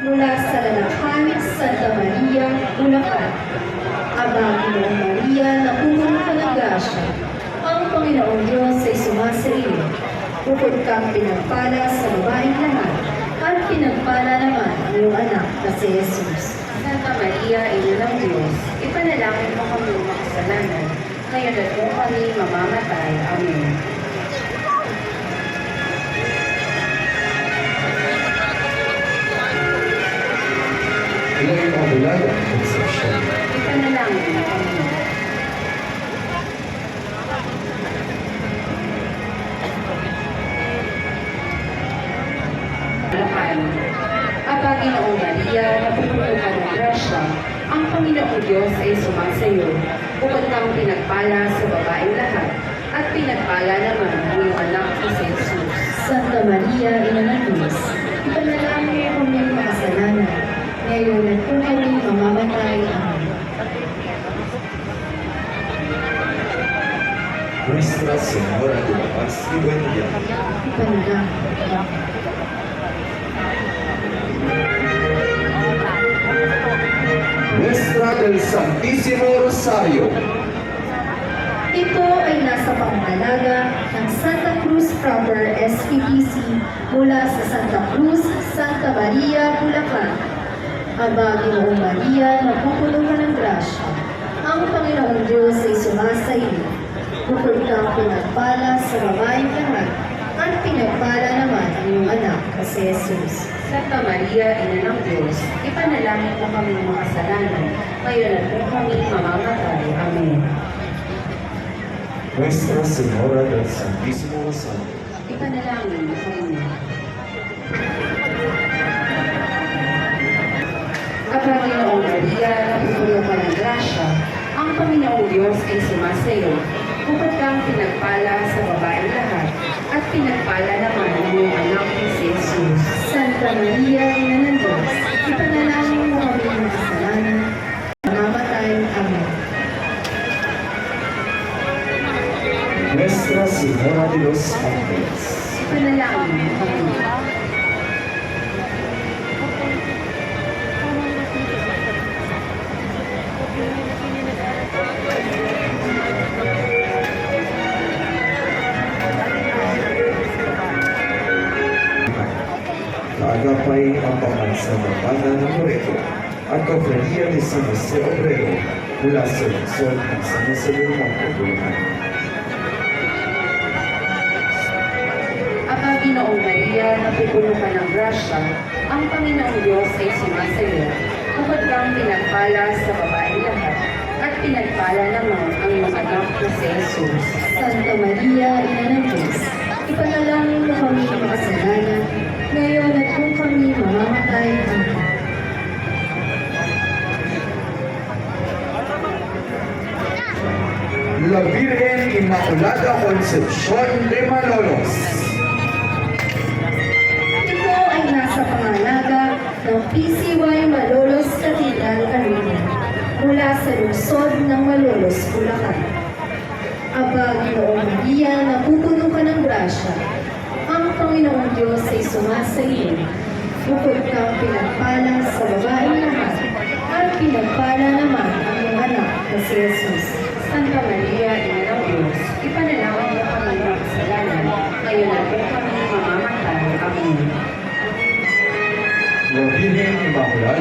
mula sa Lalakhan, Santa Maria, Bulacan. Aba, Ginoong Maria, napupuno ka ng grasya. Ang Panginoong Diyos ay sumasalili. Bukod kang pinagpala sa babaeng lahat, at pinagpala naman ang iyong anak na si Jesus. Santa Maria, Ina ng Diyos, ipanalangin mo kami makasalanan, ngayon at kung kami mamamatay. Amen. Ilang mga bulaga ang konsepsyon. Ipanalangin mo kami. Bulacan. Aba, Ginoong Maria, napupuno ka ng grasya, ang Panginoong Diyos ay sumasayo. Bukod kang pinagpala sa babaeng lahat, at pinagpala naman ang iyong anak na si Jesus. Santa Maria, Ina ng Diyos, ipanalangin mo kami makasalanan, ngayon at kung kami mamamatay. Amen. Nuestra Señora de la Paz y Buen Día. Ipanalangin. Nuestra del Santísimo Rosario. Ito ay nasa pangalaga ng Santa Cruz Proper SPPC mula sa Santa Cruz, Santa Maria, Bulacan. Aba, Ginoong Maria, napupuno ka ng grasya. Ang Panginoong Diyos ay sumasayo. Bukod kang pinagpala sa babaeng lahat, at pinagpala naman ang iyong anak na si Jesus. Santa Maria, Ina ng Diyos, ipanalangin mo kami makasalanan, ngayon at kung kami mamamatay. Amen. Nuestra Señora del Santísimo Rosario. Ipanalangin mo kami. Aba, Ginoong Maria, napupuno ka ng grasya, ang Panginoong Diyos ay sumasayo. Bukod kang pinagpala sa babaeng lahat, at pinagpala naman ang iyong anak na si Jesus. Santa Maria, Ina ng Diyos, ipanalangin mo kami ng kasalanan, mamamatay. Amen. Nuestra Señora de los Ángeles. Ipanalangin mo kami. Kaagapay ang pambansa ng Loreto at Cofradía de San José Obrero mula sa lungsod ng San José del Monte, Bulacan. Aba, Ginoong Maria, napupuno ka ng grasya, ang Panginoong Diyos ay sumasayo. Bukod kang pinagpala sa babaeng lahat, at pinagpala naman ang iyong anak na si Jesus. Santa Maria, Ina ng Diyos, ipanalangin mo kami ng kasalanan, ngayon at kung kami mamamatay. Amen. La Virgen Inmaculada Concepción de Malolos. Ito ay nasa pangalaga ng PCY Malolos Cathedral Arena mula sa lungsod ng Malolos, Bulacan. Aba, Ginoong Maria, napupuno ka ng grasya. Ang Panginoong Diyos ay sumasayo. Bukod kang pinagpala sa babaeng lahat, at pinagpala naman ang iyong anak na si Jesus. Santa Maria, Ina ng Diyos, ipanalangin mo kami ng kasalanan, ngayon at kung kami mamamatay. Amen. La Virgen Inmaculada